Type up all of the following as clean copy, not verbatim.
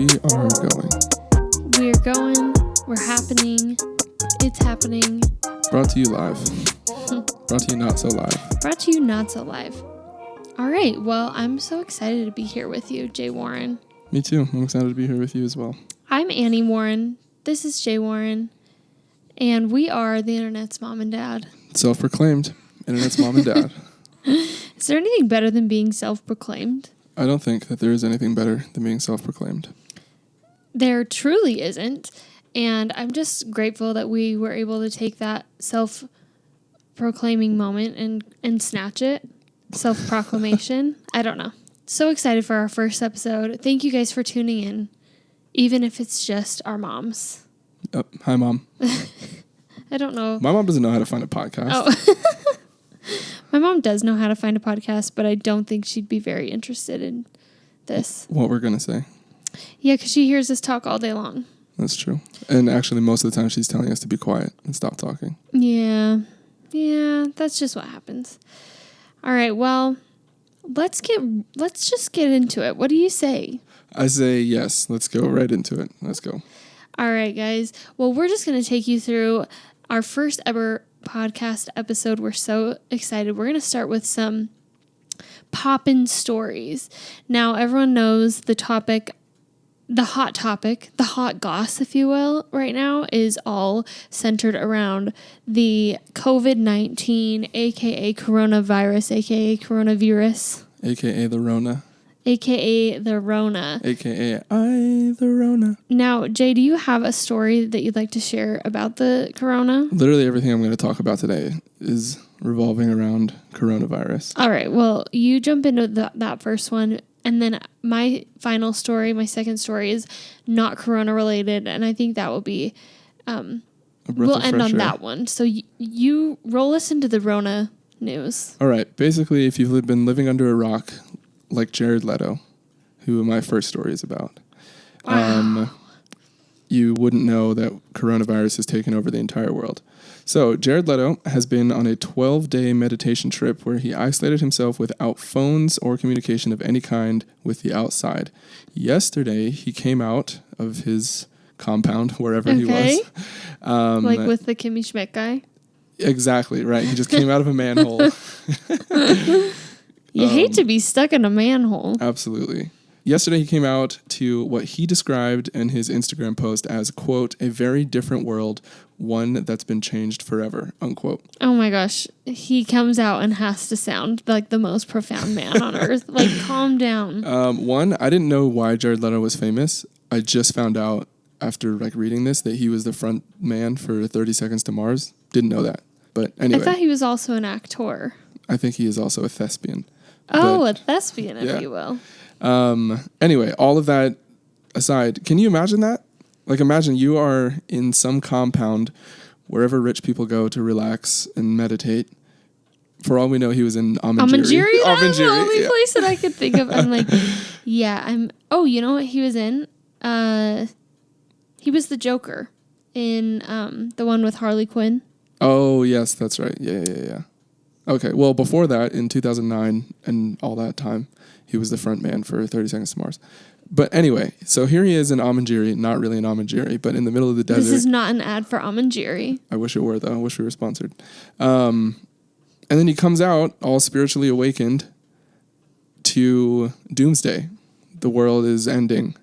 We are going. We're going. We're happening. It's happening. Brought to you live. Brought to you not so live. Brought to you not so live. All right. Well, I'm so excited to be here with you, Jay Warren. Me too. I'm excited to be here with you as well. I'm Annie Warren. This is Jay Warren. And we are the Internet's mom and dad. Self-proclaimed Internet's mom and dad. Is there anything better than being self-proclaimed? I don't think that there is anything better than being self-proclaimed. There truly isn't. And I'm just grateful that we were able to take that self-proclaiming moment and snatch it. Self-proclamation. I don't know. So excited for our first episode. Thank you guys for tuning in, even if it's just our moms. Hi, Mom. I don't know. My mom doesn't know how to find a podcast. Oh. My mom does know how to find a podcast, but I don't think she'd be very interested in this. What we're going to say. Yeah, because she hears us talk all day long. That's true. And actually, most of the time, she's telling us to be quiet and stop talking. Yeah, that's just what happens. All right, well, let's just get into it. What do you say? I say yes. Let's go right into it. Let's go. All right, guys. Well, we're just going to take you through our first ever podcast episode. We're so excited. We're going to start with some poppin' stories. Now, everyone knows the topic, the hot goss, if you will, right now is all centered around the COVID-19, aka coronavirus, aka coronavirus. AKA the Rona. AKA the Rona. AKA the Rona. Now, Jay, do you have a story that you'd like to share about the corona? Literally everything I'm going to talk about today is revolving around coronavirus. All right. Well, you jump into that first one. And then my final story, my second story is not corona related. And I think that will be, we'll end on that one. So you roll us into the Rona news. All right. Basically, if you've been living under a rock, like Jared Leto, who my first story is about, you wouldn't know that coronavirus has taken over the entire world. So Jared Leto has been on a 12-day meditation trip where he isolated himself without phones or communication of any kind with the outside. Yesterday, he came out of his compound, wherever he was. Like with the Kimmy Schmidt guy? Exactly, right. He just came out of a manhole. You hate to be stuck in a manhole. Absolutely. Yesterday, he came out to what he described in his Instagram post as, quote, a very different world, one that's been changed forever, unquote. Oh my gosh. He comes out and has to sound like the most profound man on earth. Like, calm down. One, I didn't know why Jared Leto was famous. I just found out after reading this that he was the front man for 30 Seconds to Mars. Didn't know that. But anyway. I thought he was also an actor. I think he is also a thespian. Oh, a thespian, if you will. Anyway, all of that aside, can you imagine that? Like, imagine you are in some compound wherever rich people go to relax and meditate. For all we know, he was in Amangiri. That's the only place that I could think of. I'm like, you know what he was in? He was the Joker in the one with Harley Quinn. Oh, yes, that's right. Yeah. Okay, well, before that, in 2009 and all that time, he was the front man for 30 Seconds to Mars. But anyway, so here he is in Amangiri, not really in Amangiri, but in the middle of the desert. This is not an ad for Amangiri. I wish it were, though. I wish we were sponsored. And then he comes out all spiritually awakened to doomsday. The world is ending.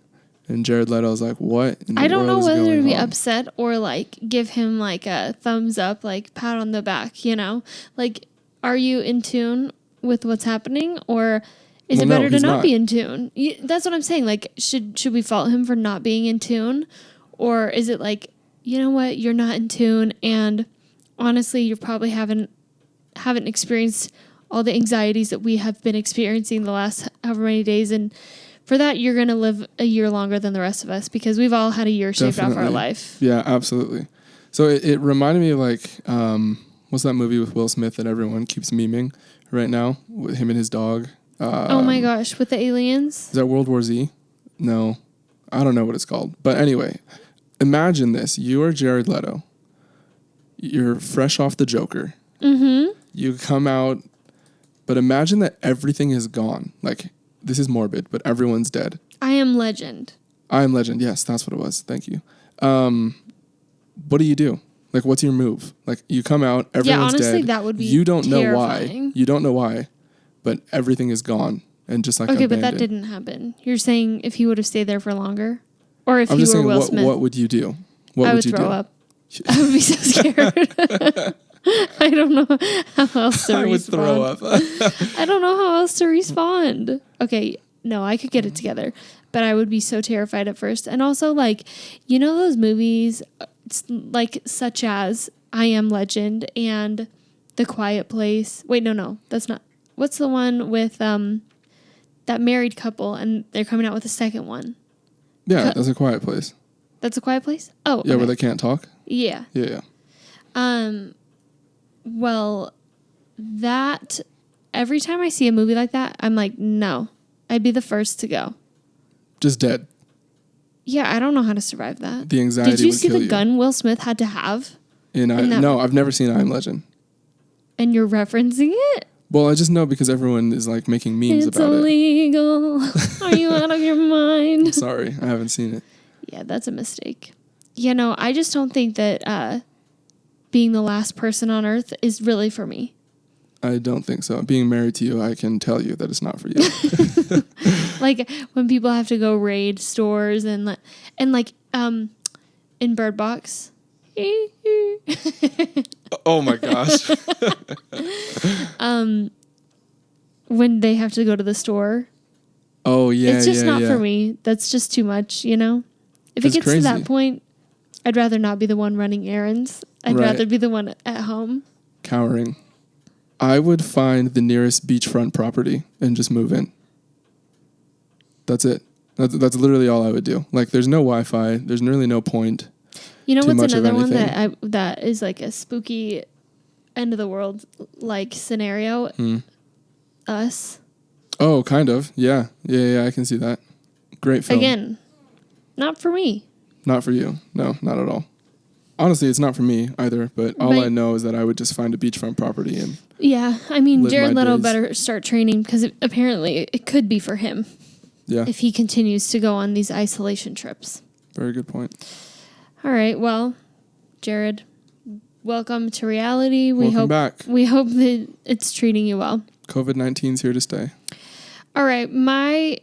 And Jared Leto's like, what? I don't know whether to be upset or like give him like a thumbs up, like pat on the back, you know? Like, are you in tune with what's happening, or is it better to not be in tune? That's what I'm saying. Like, should we fault him for not being in tune, or is it like, you know what, you're not in tune, and honestly, you probably haven't experienced all the anxieties that we have been experiencing the last however many days, and for that, you're gonna live a year longer than the rest of us because we've all had a year shaved off our life. Yeah, absolutely. So it reminded me of like. What's that movie with Will Smith that everyone keeps memeing right now? With him and his dog. Oh my gosh, with the aliens? Is that World War Z? No. I don't know what it's called. But anyway, imagine this. You are Jared Leto. You're fresh off the Joker. Mm-hmm. You come out, but imagine that everything is gone. Like, this is morbid, but everyone's dead. I am Legend. I Am Legend. Yes, that's what it was. Thank you. What do you do? Like, what's your move? Like, you come out, everyone's honestly, dead. that would be You don't terrifying. know why. You don't know why, but everything is gone and just like okay, abandoned. but that didn't happen. You're saying if he would have stayed there for longer, or if I'm you just were saying, Will Smith, what would you do? What I would you throw do? up. I would be so scared. I don't know how else to respond. I would throw up. I don't know how else to respond. Okay, no, I could get it together, but I would be so terrified at first. And also, like, you know those movies, like such as I Am Legend and The Quiet Place. Wait, no, that's not. What's the one with that married couple and they're coming out with a second one? Yeah, that's A Quiet Place. That's A Quiet Place? Oh, yeah, okay. Where they can't talk. Yeah. Yeah. Well, that every time I see a movie like that, I'm like, no, I'd be the first to go. Just dead. Yeah, I don't know how to survive that. The anxiety. Did you would see kill the gun Will Smith had to have? No, I've never seen I Am Legend. And you're referencing it? Well, I just know because everyone is like making memes about illegal. Are you out of your mind? it. Sorry, I haven't seen it. Yeah, that's a mistake. You know, I just don't think that being the last person on earth is really for me. I don't think so. Being married to you, I can tell you that it's not for you. Like when people have to go raid stores and like in Bird Box. Oh my gosh. When they have to go to the store. Oh yeah, it's just not yeah. for me. That's just too much, you know. If That's it gets crazy. to that point, I'd rather not be the one running errands. I'd Right. rather be the one at home. Cowering. I would find the nearest beachfront property and just move in. That's it. That's literally all I would do. Like, there's no Wi-Fi. There's really no point. You know Too what's much of another one anything. that is like a spooky end of the world like scenario? Us. Oh, kind of. Yeah. I can see that. Great film. Again, not for me. Not for you. No, not at all. Honestly, it's not for me either, but all I know is that I would just find a beachfront property and yeah, I mean, live Jared my Leto days. better start training because apparently it could be for him yeah, if he continues to go on these isolation trips. very good point. All right, well, Jared, welcome to reality. Welcome back. We hope that it's treating you well. COVID-19's here to stay. All right, my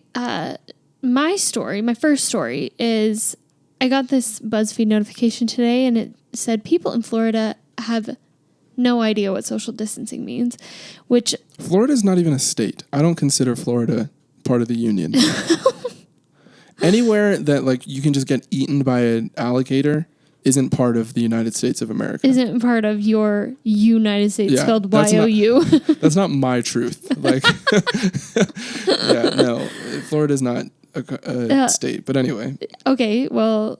first story is I got this BuzzFeed notification today, and it said people in Florida have no idea what social distancing means, which Florida's not even a state. I don't consider Florida part of the union. Anywhere that like you can just get eaten by an alligator isn't part of the United States of America. isn't part of your United States, Yeah, spelled that's not- Y-O-U. That's not my truth. Like, yeah, no, Florida's not a state. But anyway, Okay, well,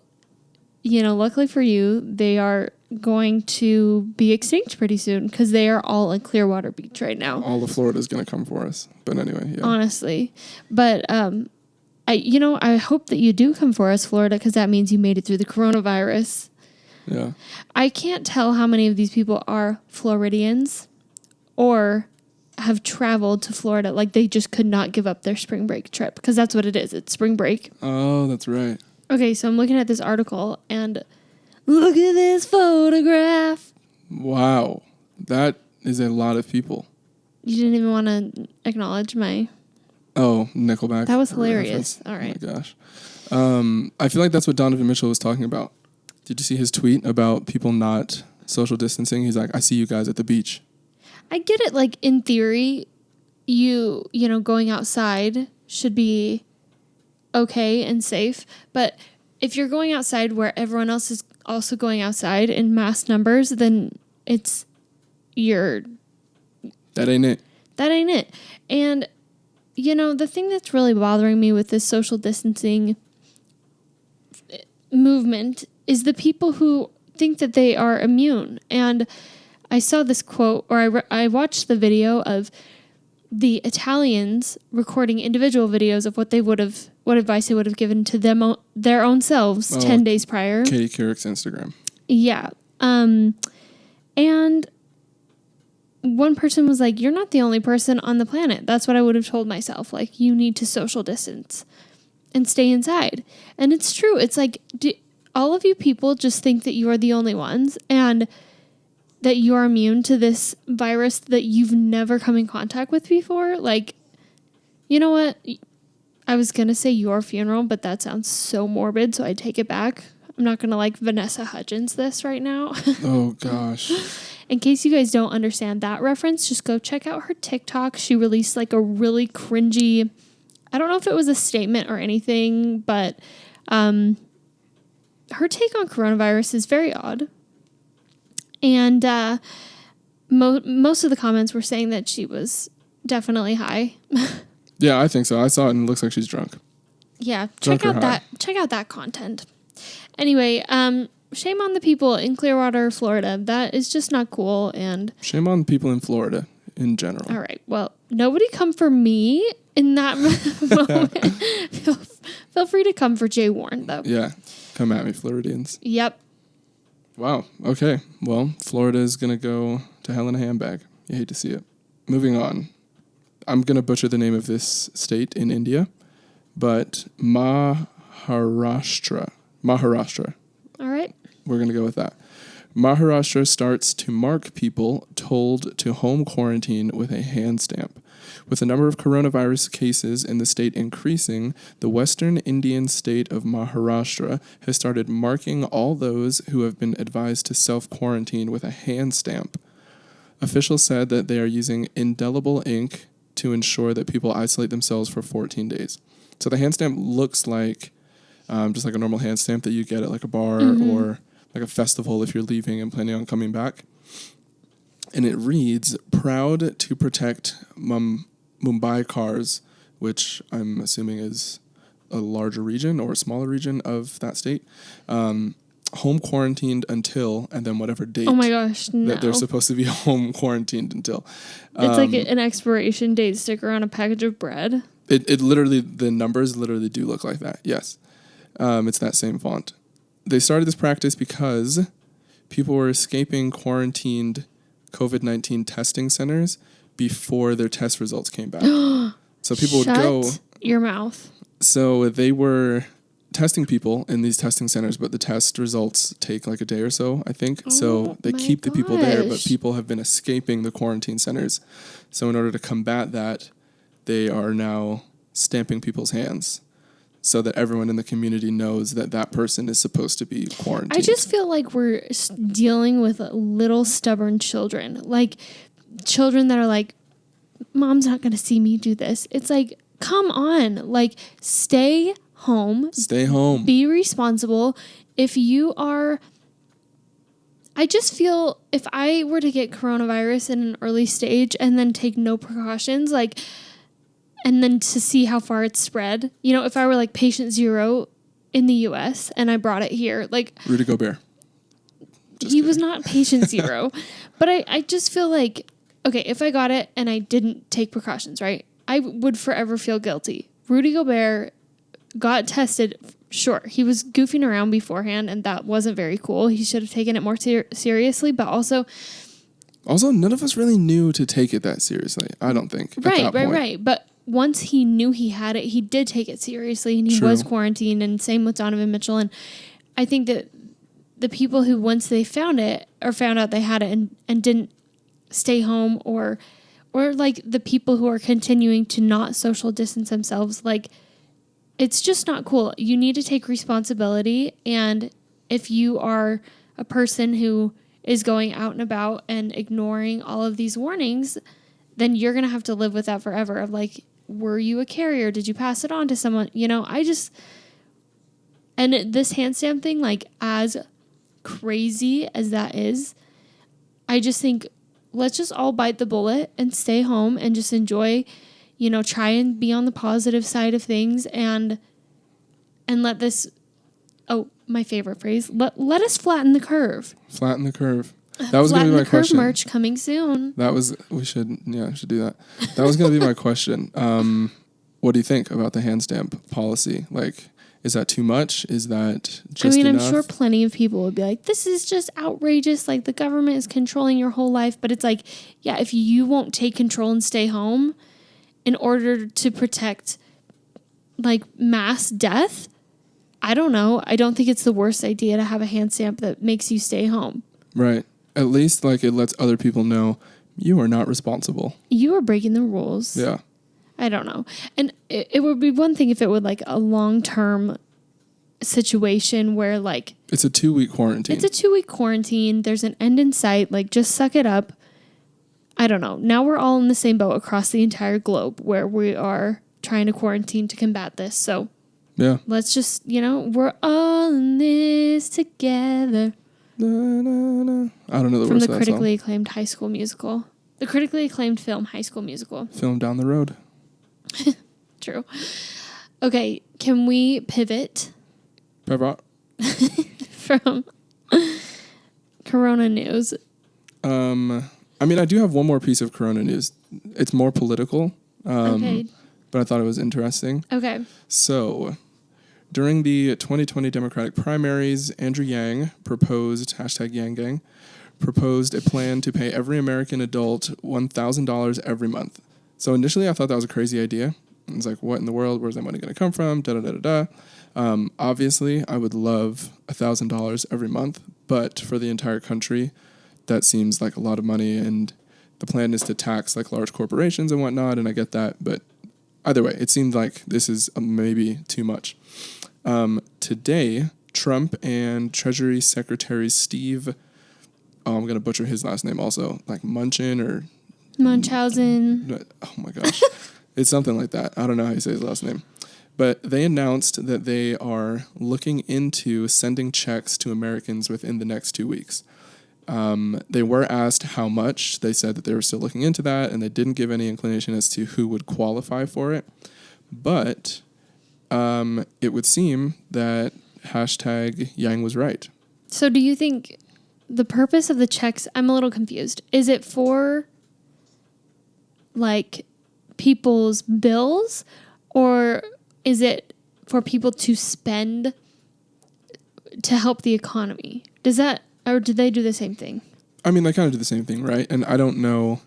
you know, luckily for you, they are going to be extinct pretty soon because they are all in Clearwater Beach right now. all of Florida's going to come for us. But anyway, yeah. Honestly. But I hope that you do come for us, Florida, because that means you made it through the coronavirus. Yeah. I can't tell how many of these people are Floridians or have traveled to Florida. Like they just could not give up their spring break trip because that's what it is. It's spring break. Oh, that's right. Okay, so I'm looking at this article and look at this photograph. Wow. That is a lot of people. You didn't even want to acknowledge my... Oh, Nickelback. That was hilarious. reference. All right. Oh my gosh. I feel like that's what Donovan Mitchell was talking about. Did you see his tweet about people not social distancing? He's like, I see you guys at the beach. I get it. Like in theory, you know, going outside should be okay and safe. But if you're going outside where everyone else is also going outside in mass numbers, then it's That ain't it. that ain't it. And, you know, the thing that's really bothering me with this social distancing movement is the people who think that they are immune. And I saw this quote, or I watched the video of the Italians recording individual videos of what advice they would have given to them their own selves 10 days prior. Katie Couric's Instagram. Yeah. And one person was like, you're not the only person on the planet. That's what I would have told myself. Like, you need to social distance. and stay inside. And it's true. It's like, all of you people just think that you are the only ones and that you are immune to this virus that you've never come in contact with before. Like, you know what? I was going to say your funeral, but that sounds so morbid, so I take it back. I'm not going to like Vanessa Hudgens this right now. Oh, gosh. In case you guys don't understand that reference, just go check out her TikTok. She released like a really cringy, I don't know if it was a statement or anything, but her take on coronavirus is very odd. And most of the comments were saying that she was definitely high. Yeah, I think so. I saw it and it looks like she's drunk. Yeah, check out that content. Anyway, shame on the people in Clearwater, Florida. That is just not cool. And shame on people in Florida in general. All right. Well, nobody come for me in that moment. Feel free to come for Jay Warren, though. Yeah. Come at me, Floridians. Yep. Wow. Okay. Well, Florida is going to go to hell in a handbag. You hate to see it. Moving on. I'm going to butcher the name of this state in India, but Maharashtra. All right. We're going to go with that. Maharashtra starts to mark people told to home quarantine with a hand stamp. With the number of coronavirus cases in the state increasing, the western Indian state of Maharashtra has started marking all those who have been advised to self-quarantine with a hand stamp. Officials said that they are using indelible ink to ensure that people isolate themselves for 14 days. So the hand stamp looks like just like a normal hand stamp that you get at like a bar or like a festival if you're leaving and planning on coming back. And it reads, "Proud to protect Mumbai cars," which I'm assuming is a larger region or a smaller region of that state. Home quarantined until, and then whatever date. Oh my gosh, no. That they're supposed to be home quarantined until. It's like an expiration date sticker on a package of bread. It literally, the numbers literally do look like that, yes. It's that same font. They started this practice because people were escaping quarantined COVID-19 testing centers before their test results came back. So people would go... Shut your mouth. So they were testing people in these testing centers, but the test results take like a day or so, I think. So they keep the people there, but people have been escaping the quarantine centers. So in order to combat that, they are now stamping people's hands so that everyone in the community knows that that person is supposed to be quarantined. I just feel like we're dealing with little stubborn children. Like children that are like, Mom's not going to see me do this. It's like, come on. Like, stay home. Stay home. Be responsible. If you are... I just feel if I were to get coronavirus in an early stage and then take no precautions, like... And then to see how far it's spread. You know, if I were like patient 0 in the U.S. and I brought it here, like... Rudy Gobert. He was not patient 0. But I just feel like, okay, if I got it and I didn't take precautions, right? I would forever feel guilty. Rudy Gobert got tested. Sure, he was goofing around beforehand and that wasn't very cool. He should have taken it more seriously, but also... Also, none of us really knew to take it that seriously, I don't think. Right. But... once he knew he had it, he did take it seriously and he was quarantined, and same with Donovan Mitchell. And I think that the people who, once they found it or found out they had it and didn't stay home or like the people who are continuing to not social distance themselves, like it's just not cool. You need to take responsibility. And if you are a person who is going out and about and ignoring all of these warnings, then you're going to have to live with that forever of like, were you a carrier? Did you pass it on to someone? You know, and this hand stamp thing, like as crazy as that is, I just think let's just all bite the bullet and stay home and just enjoy, you know, try and be on the positive side of things and let this, my favorite phrase, let us flatten the curve. Flatten the curve. That was going to be my question. Merch coming soon. We should do that. That was going to be my question. What do you think about the hand stamp policy? Like, is that too much? Is that just enough? I'm sure plenty of people would be like, this is just outrageous. Like, the government is controlling your whole life. But it's like, yeah, if you won't take control and stay home in order to protect like mass death, I don't know. I don't think it's the worst idea to have a hand stamp that makes you stay home. Right. At least like it lets other people know you are not responsible. You are breaking the rules. Yeah. I don't know. And it would be one thing if it would like a long-term situation where like it's a 2-week quarantine. It's a 2-week quarantine. There's an end in sight. Like, just suck it up. I don't know. Now we're all in the same boat across the entire globe where we are trying to quarantine to combat this. So yeah, let's just, we're all in this together. Na, na, na. I don't know the From words the of that critically song. acclaimed High School Musical. The critically acclaimed film High School Musical. Film down the road. True. Okay, can we pivot from Corona news? I mean, I do have one more piece of Corona news. It's more political, Okay. but I thought it was interesting. Okay. So, during the 2020 Democratic primaries, Andrew Yang proposed, #YangGang, proposed a plan to pay every American adult $1,000 every month. So initially I thought that was a crazy idea. I was like, what in the world? Where's that money going to come from? Obviously, I would love $1,000 every month, but for the entire country, that seems like a lot of money, and the plan is to tax like large corporations and whatnot, and I get that, but either way, it seemed like this is maybe too much. Today, Trump and Treasury Secretary Steve, I'm going to butcher his last name also, like Munchausen. Oh my gosh. It's something like that. I don't know how you say his last name. But they announced that they are looking into sending checks to Americans within the next 2 weeks. They were asked how much. They said that they were still looking into that, and they didn't give any inclination as to who would qualify for it. But it would seem that #Yang was right. So do you think the purpose of the checks, I'm a little confused. Is it for like people's bills, or is it for people to spend to help the economy? Does that, or do they do the same thing? I mean, they kind of do the same thing, right? And I don't know.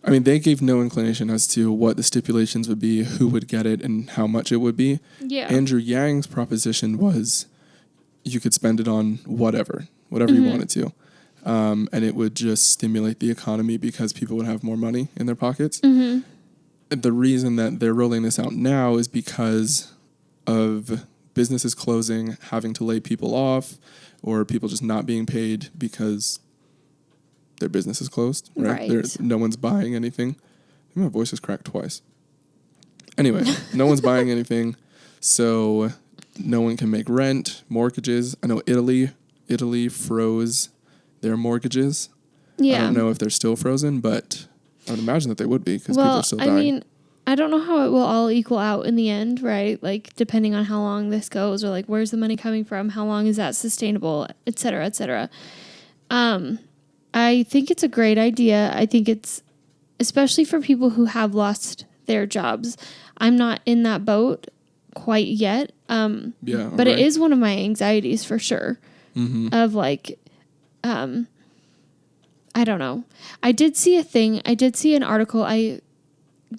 I mean, they gave no inclination as to what the stipulations would be, who would get it, and how much it would be. Yeah. Andrew Yang's proposition was you could spend it on whatever you wanted to. And it would just stimulate the economy because people would have more money in their pockets. Mm-hmm. The reason that they're rolling this out now is because of businesses closing, having to lay people off, or people just not being paid because their business is closed, right? No one's buying anything. I think my voice has cracked twice. Anyway, no one's buying anything, so no one can make rent, mortgages. I know Italy froze their mortgages. Yeah. I don't know if they're still frozen, but I would imagine that they would be because people are still dying. I mean, I don't know how it will all equal out in the end, right? Like, depending on how long this goes, or like, where's the money coming from? How long is that sustainable, et cetera, et cetera. I think it's a great idea. I think it's, especially for people who have lost their jobs. I'm not in that boat quite yet. But right. It is one of my anxieties for sure. Mm-hmm. Of like, I don't know. I did see an article. I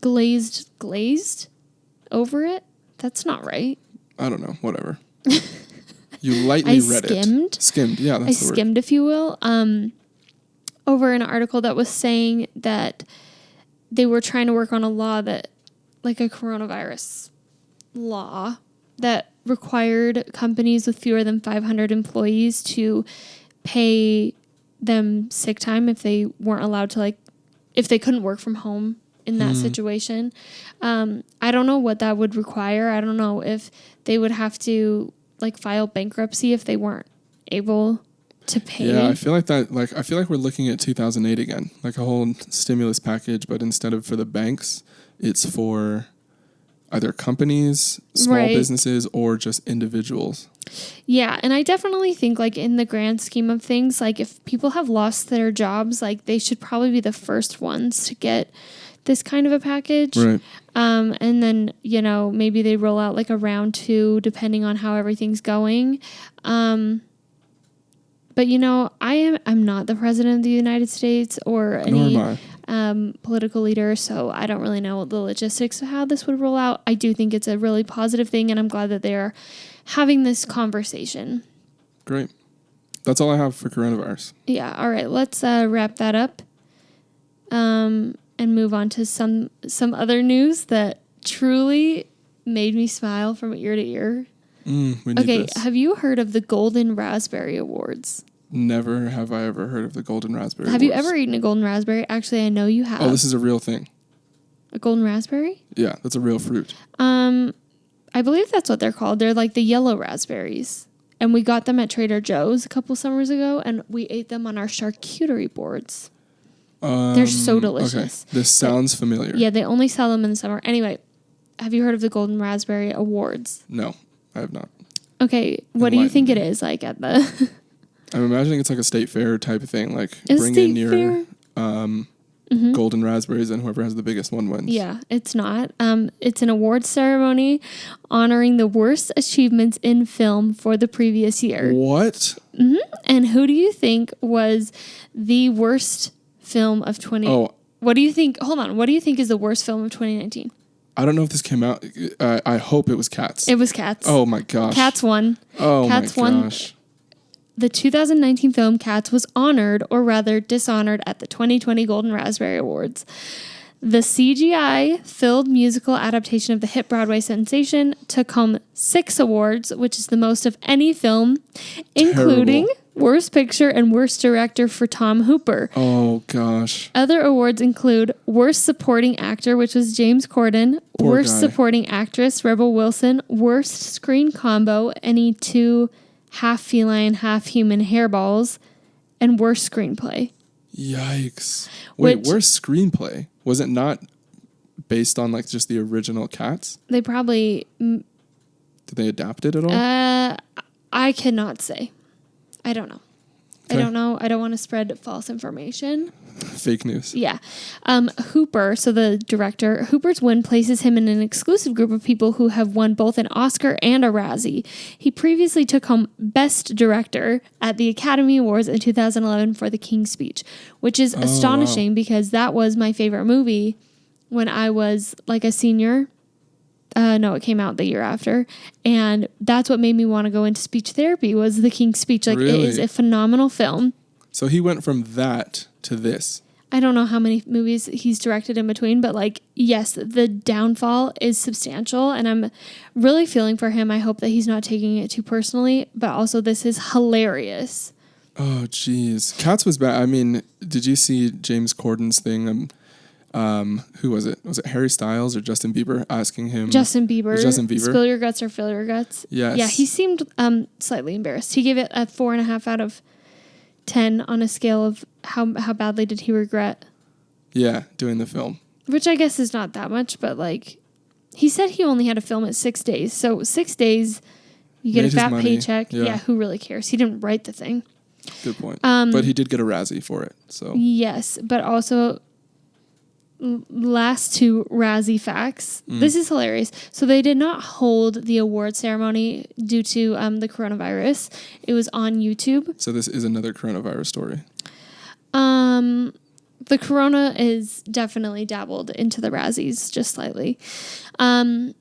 glazed over it. That's not right. I don't know. Whatever. You lightly read it. Skimmed. Yeah, that's the word. I skimmed, if you will, over an article that was saying that they were trying to work on a law that, like a coronavirus law, that required companies with fewer than 500 employees to pay them sick time if they weren't allowed to, like, if they couldn't work from home in that situation. I don't know what that would require. I don't know if they would have to like file bankruptcy if they weren't able to pay. Yeah, I feel like that. Like, I feel like we're looking at 2008 again, like a whole stimulus package, but instead of for the banks, it's for either companies, small businesses, or just individuals. Yeah, and I definitely think, like, in the grand scheme of things, like, if people have lost their jobs, like, they should probably be the first ones to get this kind of a package. Right. And then, you know, maybe they roll out, like, a round 2, depending on how everything's going. But, you know, I'm not the president of the United States or any... political leader, so I don't really know the logistics of how this would roll out. I do think it's a really positive thing, and I'm glad that they're having this conversation. Great. That's all I have for coronavirus. Yeah, all right, let's wrap that up and move on to some other news that truly made me smile from ear to ear. We need this. Have you heard of the Golden Raspberry Awards? Never have I ever heard of the Golden Raspberry Have Awards. you ever eaten a golden raspberry? Actually, I know you have. Oh, this is a real thing. A golden raspberry? Yeah, that's a real fruit. I believe that's what they're called. They're like the yellow raspberries. And we got them at Trader Joe's a couple summers ago, and we ate them on our charcuterie boards. They're so delicious. Okay. This sounds familiar. Yeah, they only sell them in the summer. Anyway, have you heard of the Golden Raspberry Awards? No, I have not. Okay, what do you think it is like at the... I'm imagining it's like a state fair type of thing. Like bring in your golden raspberries and whoever has the biggest one wins. Yeah, it's not. It's an award ceremony honoring the worst achievements in film for the previous year. What? Mm-hmm. And who do you think was the worst film of 20... Oh. What do you think... Hold on. What do you think is the worst film of 2019? I don't know if this came out. I hope it was Cats. It was Cats. Oh, my gosh. Cats won. Oh, Cats my gosh. The 2019 film Cats was honored, or rather dishonored, at the 2020 Golden Raspberry Awards. The CGI-filled musical adaptation of the hit Broadway sensation took home 6 awards, which is the most of any film, including Worst Picture and Worst Director for Tom Hooper. Oh, gosh. Other awards include Worst Supporting Actor, which was James Corden, Worst Supporting Actress, Rebel Wilson, Worst Screen Combo, any 2 half feline, half human hairballs, and worst screenplay. Yikes. Wait, worst screenplay? Was it not based on like just the original Cats? They probably... Did they adapt it at all? I cannot say. I don't know. Okay. I don't know. I don't want to spread false information. Fake news. Yeah. Hooper, so the director, Hooper's win places him in an exclusive group of people who have won both an Oscar and a Razzie. He previously took home Best Director at the Academy Awards in 2011 for The King's Speech, which is astonishing because that was my favorite movie when I was like a senior. No, it came out the year after. And that's what made me want to go into speech therapy was The King's Speech. Like, really? It is a phenomenal film. So he went from that to this. I don't know how many movies he's directed in between, but like, yes, the downfall is substantial and I'm really feeling for him. I hope that he's not taking it too personally, but also this is hilarious. Oh, geez. Cats was bad. I mean, did you see James Corden's thing? Who was it? Was it Harry Styles or Justin Bieber asking him? Justin Bieber. Justin Bieber. Spill your guts or fill your guts. Yes. Yeah, he seemed slightly embarrassed. He gave it a 4.5 out of 10 on a scale of how badly did he regret. Yeah, doing the film. Which I guess is not that much, but like he said he only had to film it 6 days. So 6 days, you get a fat paycheck. Yeah, who really cares? He didn't write the thing. Good point. But he did get a Razzie for it. So yes, but also last 2 Razzie facts. This is hilarious. So they did not hold the award ceremony due to the coronavirus. It was on YouTube. So this is another coronavirus story. The corona is definitely dabbled into the Razzies just slightly. John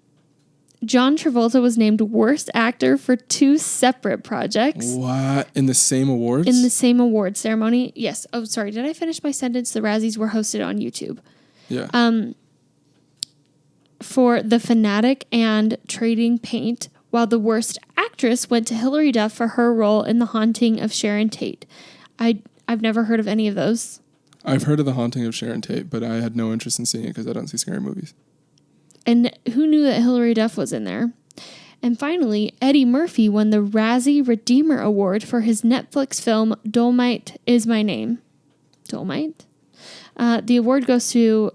Travolta was named Worst Actor for 2 separate projects. What? In the same awards? In the same award ceremony. Yes. Oh, sorry. Did I finish my sentence? The Razzies were hosted on YouTube. Yeah. For The Fanatic and Trading Paint, while the Worst Actress went to Hilary Duff for her role in The Haunting of Sharon Tate. I've never heard of any of those. I've heard of The Haunting of Sharon Tate, but I had no interest in seeing it because I don't see scary movies. And who knew that Hilary Duff was in there? And finally, Eddie Murphy won the Razzie Redeemer Award for his Netflix film Dolomite Is My Name. Dolomite? The award goes to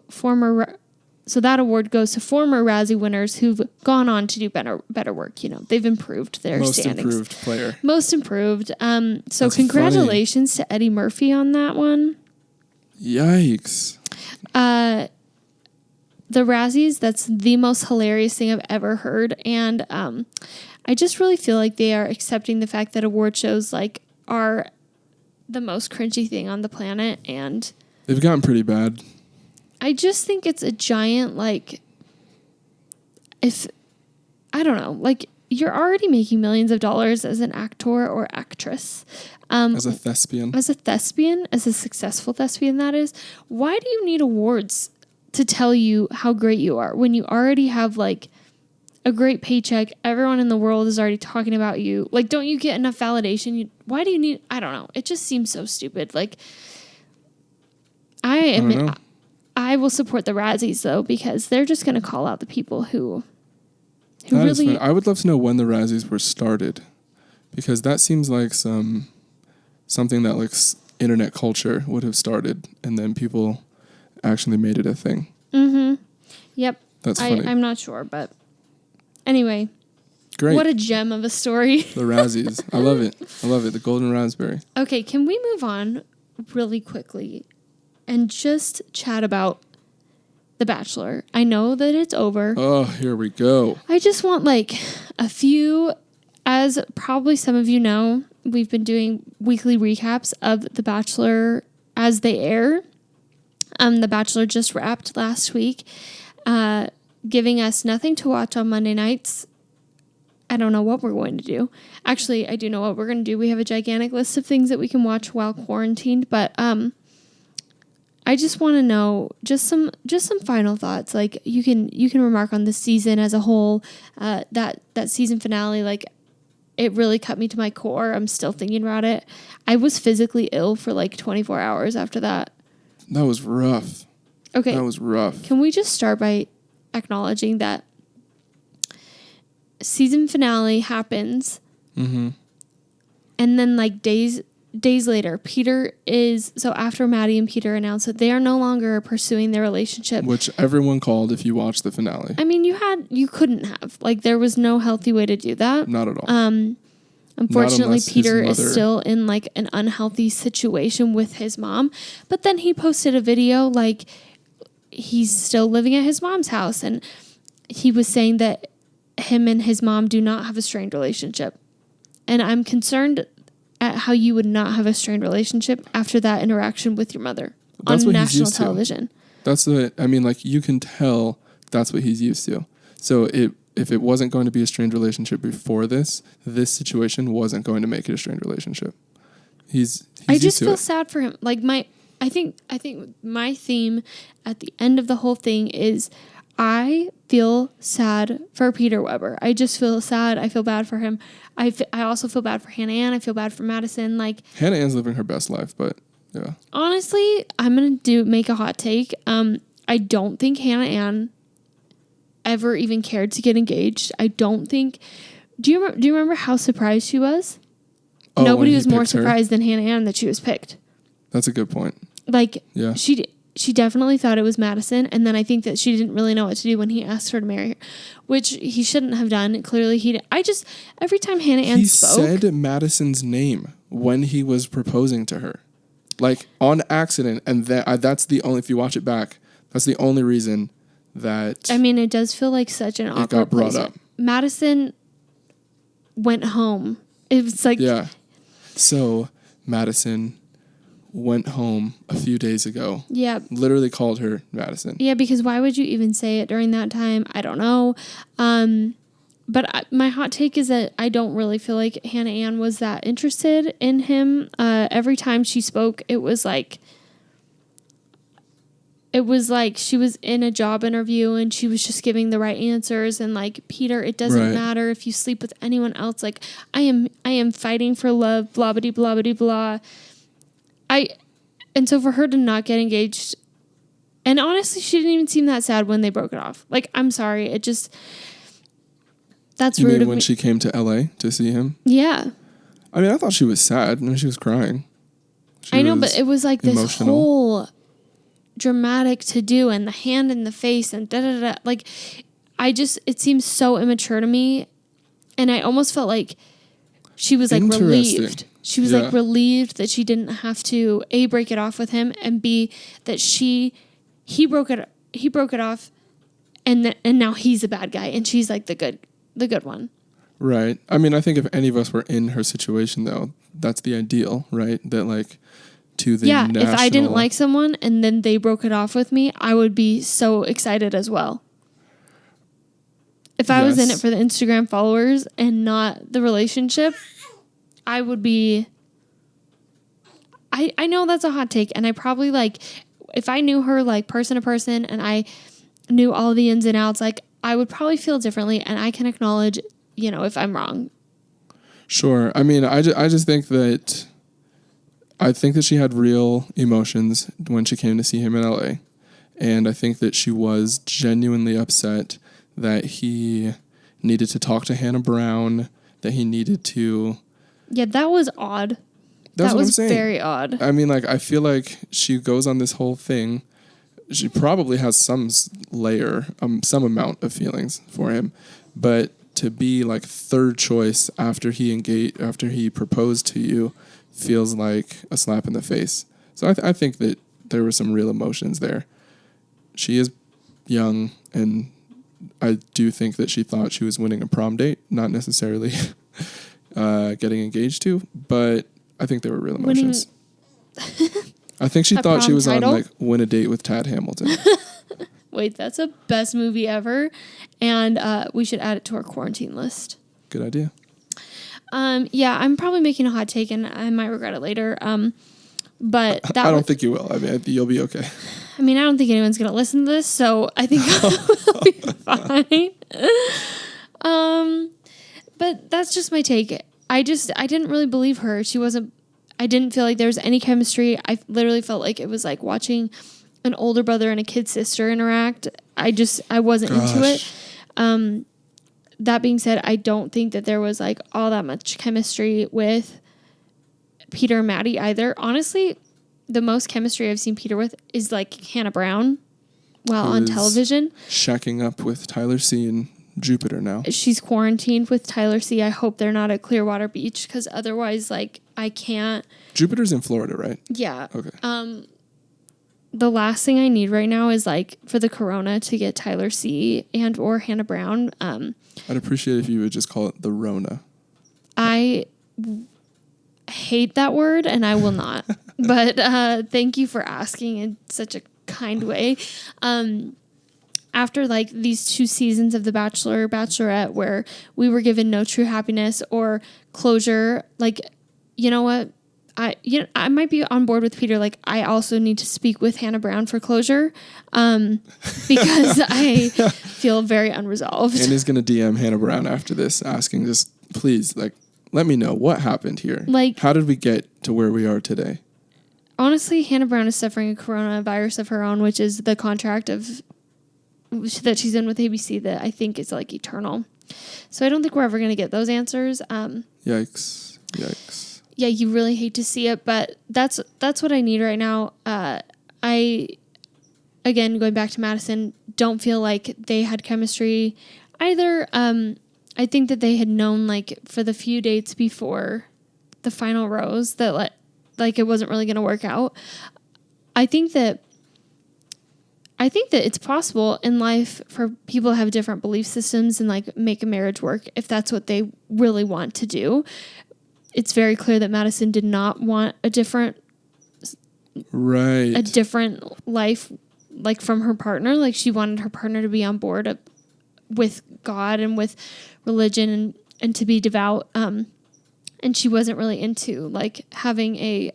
that award goes to former Razzie winners who've gone on to do better work. You know, they've improved their standings. Most improved player. Most improved. So That's congratulations to Eddie Murphy on that one. Yikes. The Razzies, that's the most hilarious thing I've ever heard. And I just really feel like they are accepting the fact that award shows like are the most cringy thing on the planet. And they've gotten pretty bad. I just think it's a giant, like, I don't know, like, you're already making millions of dollars as an actor or actress. As a thespian. As a successful thespian, that is. Why do you need awards to tell you how great you are when you already have, like, a great paycheck? Everyone in the world is already talking about you. Like, don't you get enough validation? Why do you need... I don't know. It just seems so stupid. Like, I will support the Razzies, though, because they're just going to call out the people who really... I would love to know when the Razzies were started, because that seems like something that, like, internet culture would have started, and then people actually made it a thing. Mm-hmm. Yep. That's funny. I'm not sure, but anyway. Great. What a gem of a story. The Razzies. I love it. The golden raspberry. Okay, can we move on really quickly and just chat about The Bachelor? I know that it's over. Oh, here we go. I just want, like, a few, as probably some of you know, we've been doing weekly recaps of The Bachelor as they air. The Bachelor just wrapped last week, giving us nothing to watch on Monday nights. I don't know what we're going to do. Actually, I do know what we're going to do. We have a gigantic list of things that we can watch while quarantined, but I just want to know just some final thoughts. Like, you can remark on this season as a whole. That season finale, like, it really cut me to my core. I'm still thinking about it. I was physically ill for like 24 hours after that. That was rough. Okay. That was rough. Can we just start by acknowledging that season finale happens, mm-hmm. and then, like, days later, after Maddie and Peter announced that they are no longer pursuing their relationship, which everyone called if you watched the finale. I mean, you couldn't have, like, there was no healthy way to do that. Not at all. Unfortunately, Peter is still in, like, an unhealthy situation with his mom. But then he posted a video, like, he's still living at his mom's house. And he was saying that him and his mom do not have a strained relationship. And I'm concerned at how you would not have a strained relationship after that interaction with your mother on national television. You can tell that's what he's used to. So if it wasn't going to be a strained relationship before this situation wasn't going to make it a strained relationship. I just feel sad for him. Like, I think my theme at the end of the whole thing is I feel sad for Peter Weber. I just feel sad. I feel bad for him. I also feel bad for Hannah Ann. I feel bad for Madison. Like, Hannah Ann's living her best life, but yeah. Honestly, I'm gonna make a hot take. I don't think Hannah Ann ever even cared to get engaged. I don't think. Do you remember how surprised she was? Oh, nobody was more surprised than Hannah Ann that she was picked. That's a good point. Like, yeah. She definitely thought it was Madison, and then I think that she didn't really know what to do when he asked her to marry her, which he shouldn't have done. Clearly, every time Hannah Ann spoke... He said Madison's name when he was proposing to her. Like, on accident, and that's the only... If you watch it back, that's the only reason that... I mean, it does feel like such an awkward it got brought up. Madison went home. It was like... Yeah. So, Madison went home a few days ago. Yeah. Literally called her Madison. Yeah, because why would you even say it during that time? I don't know. But my hot take is that I don't really feel like Hannah Ann was that interested in him. Every time she spoke, it was like she was in a job interview and she was just giving the right answers. And, like, Peter, it doesn't matter if you sleep with anyone else. Like, I am fighting for love, blah, blah, blah, blah, blah. And so for her to not get engaged, and honestly, she didn't even seem that sad when they broke it off. Like, I'm sorry. It just, that's rude of me. You mean when she came to LA to see him? Yeah. I mean, I thought she was sad. No, she was crying. I know, but it was like this whole dramatic to do and the hand in the face and da-da-da. Like, it seems so immature to me. And I almost felt like she was, like, relieved. She was like relieved that she didn't have to A, break it off with him, and B, that he broke it off, and now he's a bad guy and she's like the good one. Right. I mean, I think if any of us were in her situation, though, that's the ideal, right? That, like, to the national... if I didn't like someone and then they broke it off with me, I would be so excited as well. If I was in it for the Instagram followers and not the relationship, I would be... I know that's a hot take, and I probably, like, if I knew her, like, person to person, and I knew all the ins and outs, like, I would probably feel differently, and I can acknowledge, you know, if I'm wrong. Sure. I mean, I just think that... I think that she had real emotions when she came to see him in LA. And I think that she was genuinely upset that he needed to talk to Hannah Brown, that he needed to... Yeah, that was odd. That was very odd. I mean, like, I feel like she goes on this whole thing. She probably has some amount of feelings for him. But to be, like, third choice after he proposed to you feels like a slap in the face. So I think that there were some real emotions there. She is young, and I do think that she thought she was winning a prom date, not necessarily getting engaged to, but I think there were real emotions. I think she thought she was on, like, Win a Date with Tad Hamilton. Wait, that's the best movie ever, and we should add it to our quarantine list. Good idea. Yeah, I'm probably making a hot take, and I might regret it later. But that I don't think you will. I mean, you'll be okay. I mean, I don't think anyone's gonna listen to this, so I think I'll be fine. But that's just my take. I didn't really believe her. I didn't feel like there was any chemistry. I literally felt like it was like watching an older brother and a kid sister interact. I wasn't into it. That being said, I don't think that there was like all that much chemistry with Peter and Maddie either. Honestly, the most chemistry I've seen Peter with is like Hannah Brown while on television. Shacking up with Tyler C. and Jupiter now. She's quarantined with Tyler C. I hope they're not at Clearwater Beach, because otherwise, like, I can't. Jupiter's in Florida, right? Yeah. Okay. The last thing I need right now is like for the corona to get Tyler C. and or Hannah Brown. I'd appreciate if you would just call it the Rona. I hate that word, and I will not. But thank you for asking in such a kind way. After like these 2 seasons of The Bachelor, Bachelorette, where we were given no true happiness or closure, like, you know what? I might be on board with Peter. Like, I also need to speak with Hannah Brown for closure, because I feel very unresolved. And he's going to DM Hannah Brown after this, asking, just please, like, let me know what happened here. Like, how did we get to where we are today? Honestly, Hannah Brown is suffering a coronavirus of her own, which is the contract that she's in with ABC that I think is like eternal. So I don't think we're ever going to get those answers. Yikes. Yeah, you really hate to see it, but that's what I need right now. Again, going back to Madison, don't feel like they had chemistry either. I think that they had known, like, for the few dates before the final rose that like it wasn't really going to work out. I think that it's possible in life for people to have different belief systems and like make a marriage work if that's what they really want to do. It's very clear that Madison did not want a different life, like, from her partner. Like, she wanted her partner to be on board with God and with religion and to be devout. And she wasn't really into like having a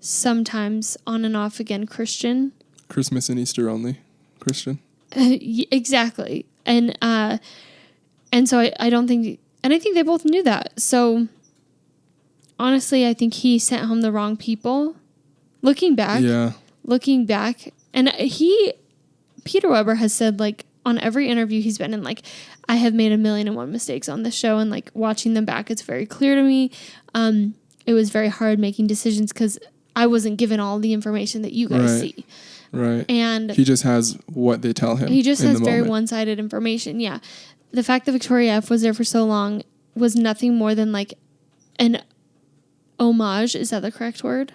sometimes on and off again Christian. Christmas and Easter only Christian. Exactly. And so I don't think. And I think they both knew that. So, honestly, I think he sent home the wrong people. Looking back. And Peter Weber has said, like, on every interview he's been in, like, I have made 1,000,001 mistakes on this show. And, like, watching them back, it's very clear to me. It was very hard making decisions because I wasn't given all the information that you guys see. Right. And he just has what they tell him. He just has very one-sided information. Yeah. The fact that Victoria F was there for so long was nothing more than like an homage. Is that the correct word?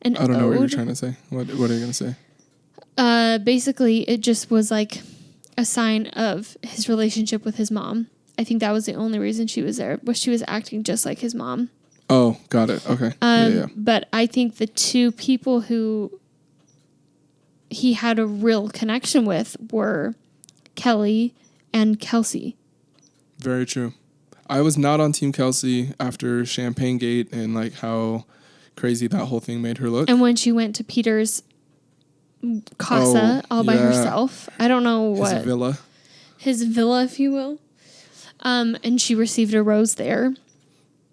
I don't know what you're trying to say. What are you going to say? Basically, it just was like a sign of his relationship with his mom. I think that was the only reason she was there, was she was acting just like his mom. Oh, got it. Okay. Yeah. But I think the two people who he had a real connection with were Kelly and Kelsey. Very true. I was not on Team Kelsey after Champagne Gate and like how crazy that whole thing made her look. And when she went to Peter's casa by herself. I don't know what. His villa, if you will. And she received a rose there.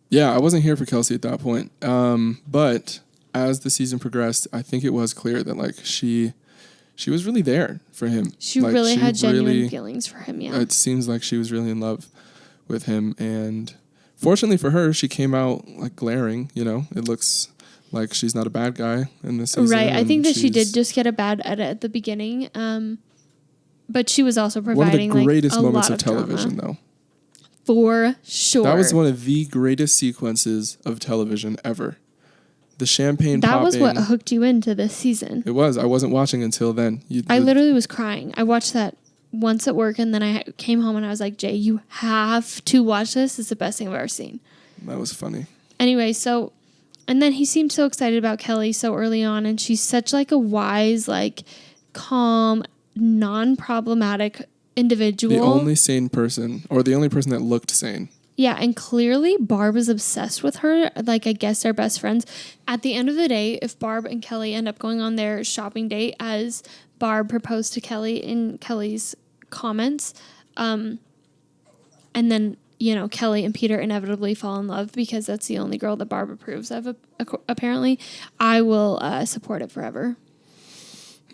Yeah, I wasn't here for Kelsey at that point. But as the season progressed, I think it was clear that like she was really there for him. She really had genuine feelings for him, yeah. It seems like she was really in love with him. And fortunately for her, she came out like glaring, you know. It looks like she's not a bad guy in this season. Right. I think that she did just get a bad edit at the beginning. But she was also providing one of the greatest moments of television, though. For sure. That was one of the greatest sequences of television ever. The champagne popping. That was what hooked you into this season. It was. I wasn't watching until then. I literally was crying. I watched that once at work, and then I came home and I was like, Jay, you have to watch this. It's the best thing I've ever seen. That was funny. Anyway, and then he seemed so excited about Kelly so early on, and she's such like a wise, like calm, non-problematic individual. The only sane person, or the only person that looked sane. Yeah, and clearly Barb is obsessed with her. Like, I guess they're best friends. At the end of the day, if Barb and Kelly end up going on their shopping date, as Barb proposed to Kelly in Kelly's comments, and then, you know, Kelly and Peter inevitably fall in love because that's the only girl that Barb approves of, apparently, I will support it forever.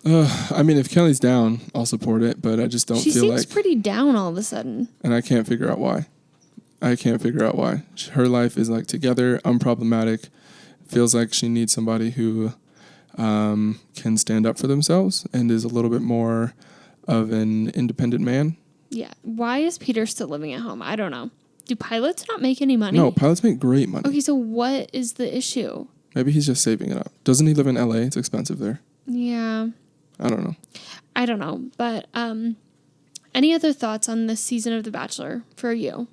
I mean, if Kelly's down, I'll support it, but I just don't feel like... She seems pretty down all of a sudden. And I can't figure out why. Her life is like together, unproblematic. Feels like she needs somebody who can stand up for themselves and is a little bit more of an independent man. Yeah. Why is Peter still living at home? I don't know. Do pilots not make any money? No, pilots make great money. Okay, so what is the issue? Maybe he's just saving it up. Doesn't he live in LA? It's expensive there. Yeah. I don't know. But any other thoughts on this season of The Bachelor for you?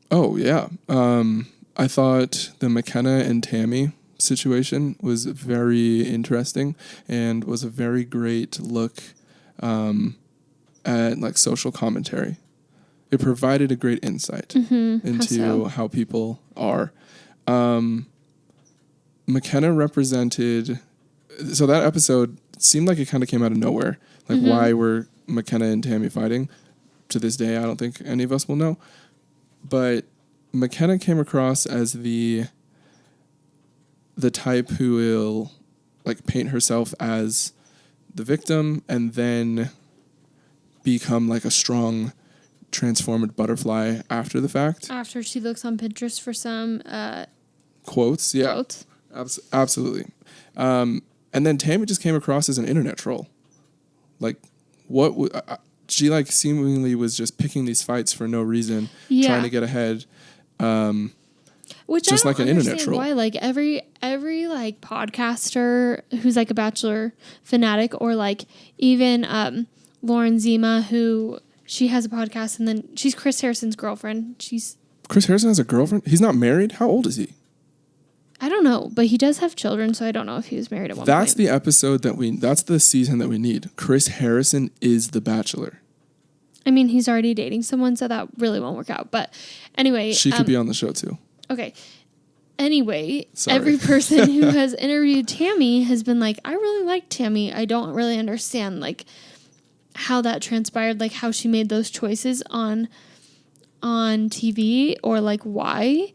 Oh, yeah. I thought the McKenna and Tammy situation was very interesting and was a very great look at like social commentary. It provided a great insight into how people are. McKenna represented... So that episode seemed like it kind of came out of nowhere. Like, why were McKenna and Tammy fighting? To this day, I don't think any of us will know. But McKenna came across as the type who will like paint herself as the victim and then become like a strong transformed butterfly after the fact. After she looks on Pinterest for some quotes. Yeah. Quotes. Absolutely. And then Tammy just came across as an internet troll. Like, she like seemingly was just picking these fights for no reason, trying to get ahead. Which just I like an internet troll. Why? Like every like podcaster who's like a Bachelor fanatic, or like even Lauren Zima, who she has a podcast, and then she's Chris Harrison's girlfriend. Chris Harrison has a girlfriend? He's not married? How old is he? I don't know, but he does have children, so I don't know if he was married at one point. That's the episode that's the season that we need. Chris Harrison is the Bachelor. I mean, he's already dating someone, so that really won't work out. But anyway. She could be on the show too. Okay. Anyway, every person who has interviewed Tammy has been like, I really like Tammy. I don't really understand like how that transpired, like how she made those choices on TV, or like why.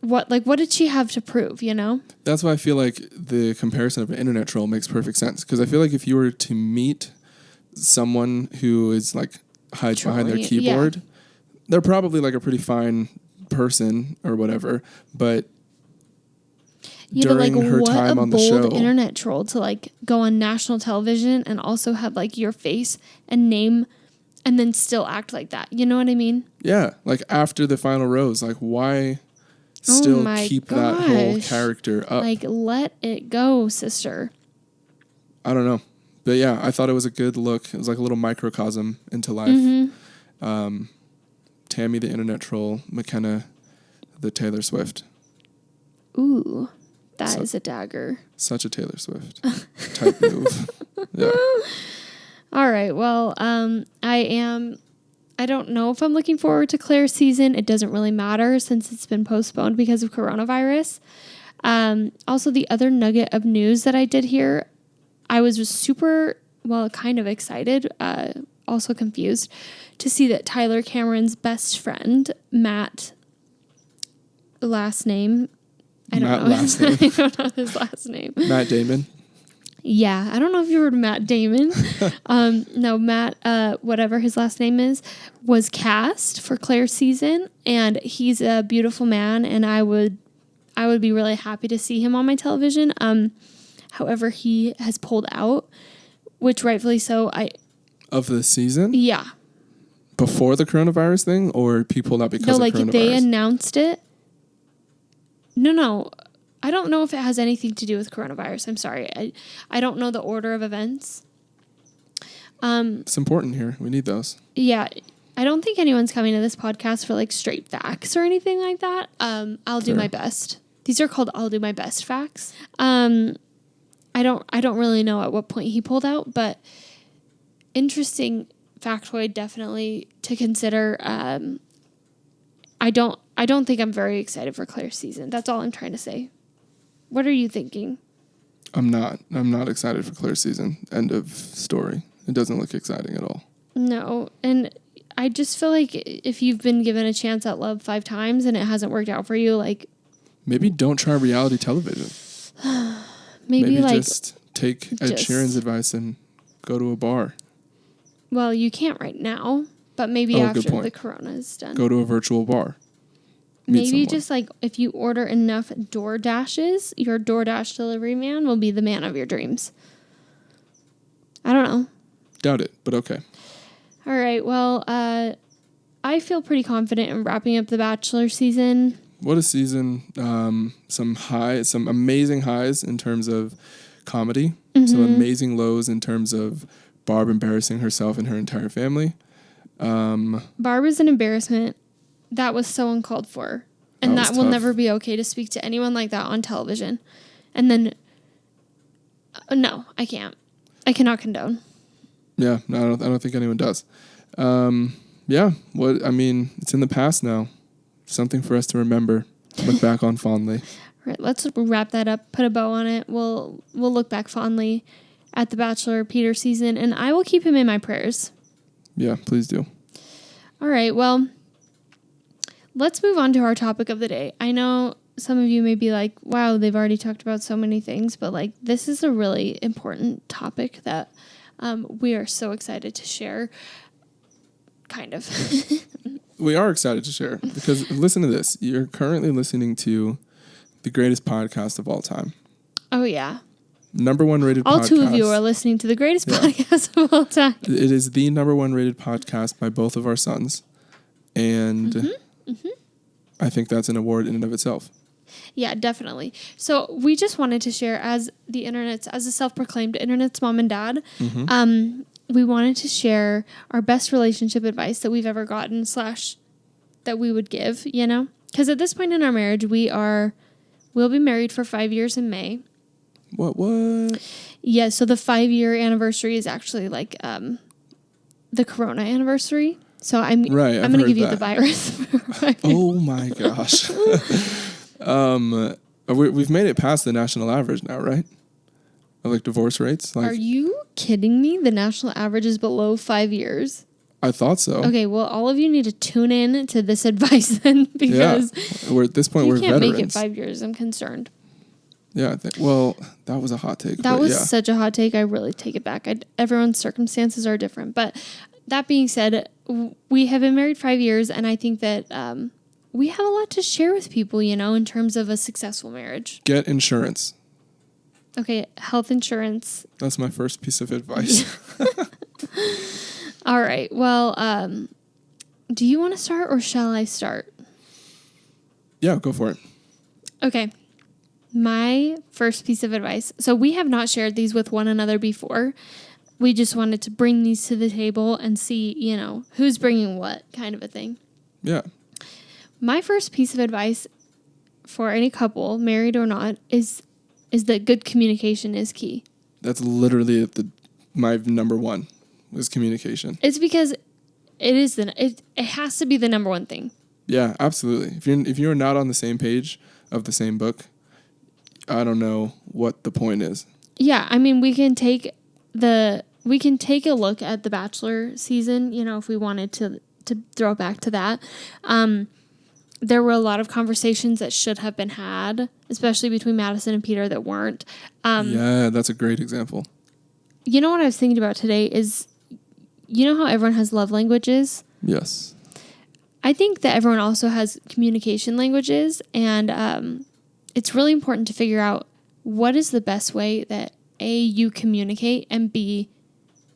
What did she have to prove, you know? That's why I feel like the comparison of an internet troll makes perfect sense. Because I feel like if you were to meet someone who is like hides behind their keyboard, they're probably like a pretty fine person or whatever. But during her time on the show, what a bold internet troll to like go on national television and also have like your face and name and then still act like that. You know what I mean? Yeah. Like after the final rose, like why... still keep that whole character up. Like, let it go, sister. I don't know. But yeah, I thought it was a good look. It was like a little microcosm into life. Tammy, the internet troll, McKenna, the Taylor Swift. Ooh, that is a dagger. Such a Taylor Swift type move. Yeah. All right. Well, I don't know if I'm looking forward to Claire's season. It doesn't really matter since it's been postponed because of coronavirus. Also, the other nugget of news that I did hear, I was just super, kind of excited, also confused to see that Tyler Cameron's best friend, Matt, last name, I don't know his last name. Matt Damon. Yeah, I don't know if you heard of Matt Damon. No, Matt, whatever his last name is, was cast for Claire's season, and he's a beautiful man, and I would be really happy to see him on my television. However, he has pulled out, which rightfully so. Of the season? Yeah. Before the coronavirus thing, or he pulled out because of coronavirus? No, they announced it. No. I don't know if it has anything to do with coronavirus. I'm sorry. I don't know the order of events. It's important here. We need those. Yeah. I don't think anyone's coming to this podcast for straight facts or anything like that. I'll do my best. These are called I'll do my best facts. I don't really know at what point he pulled out, but interesting factoid definitely to consider. I don't think I'm very excited for Claire's season. That's all I'm trying to say. What are you thinking? I'm not excited for Claire's season. End of story. It doesn't look exciting at all. No, and I just feel like if you've been given a chance at love 5 times and it hasn't worked out for you, maybe don't try reality television. maybe just take Ed Sheeran's advice and go to a bar. Well, you can't right now, but maybe after the corona is done. Go to a virtual bar. Maybe just if you order enough DoorDashes, your DoorDash delivery man will be the man of your dreams. I don't know. Doubt it, but okay. All right. Well, I feel pretty confident in wrapping up the Bachelor season. What a season. Some amazing highs in terms of comedy. Mm-hmm. Some amazing lows in terms of Barb embarrassing herself and her entire family. Barb is an embarrassment. That was so uncalled for. And that will never be okay to speak to anyone like that on television. And then, no, I can't. I cannot condone. Yeah, no, I don't think anyone does. Yeah, it's in the past now. Something for us to remember, look back on fondly. Right, let's wrap that up, put a bow on it. We'll look back fondly at the Bachelor Peter season, and I will keep him in my prayers. Yeah, please do. All right, well, let's move on to our topic of the day. I know some of you may be like, wow, they've already talked about so many things, but this is a really important topic that we are so excited to share. Kind of. We are excited to share because listen to this. You're currently listening to the greatest podcast of all time. Oh, yeah. Number 1 rated podcast. All 2 of you are listening to the greatest podcast of all time. It is the number 1 rated podcast by both of our sons. And I think that's an award in and of itself. Yeah, definitely. So we just wanted to share as a self-proclaimed internet's mom and dad, we wanted to share our best relationship advice that we've ever gotten / that we would give, Because at this point in our marriage, we'll be married for 5 years in May. What? Yeah, so the 5-year anniversary is actually the corona anniversary. So I'm going to give you the virus. Oh my gosh. We've made it past the national average now, right? Of divorce rates. Are you kidding me? The national average is below 5 years. I thought so. Okay, well, all of you need to tune in to this advice then, because we're at this point we're veterans. You can't make it 5 years. I'm concerned. Yeah, that was a hot take. That was such a hot take. I really take it back. Everyone's circumstances are different. But that being said, we have been married 5 years, and I think that we have a lot to share with people, in terms of a successful marriage. Get insurance. Okay, health insurance. That's my first piece of advice. All right. Well, do you want to start or shall I start? Yeah, go for it. Okay. My first piece of advice. So we have not shared these with one another before. We just wanted to bring these to the table and see, who's bringing what kind of a thing. Yeah. My first piece of advice for any couple, married or not, is that good communication is key. That's literally my number one was communication. It's because it has to be the number one thing. Yeah, absolutely. If you're not on the same page of the same book, I don't know what the point is. Yeah, I mean, we can take a look at the Bachelor season, if we wanted to throw back to that. There were a lot of conversations that should have been had, especially between Madison and Peter, that weren't. Yeah, that's a great example. You know what I was thinking about today is, you know how everyone has love languages? Yes. I think that everyone also has communication languages, and it's really important to figure out what is the best way that A, you communicate, and B,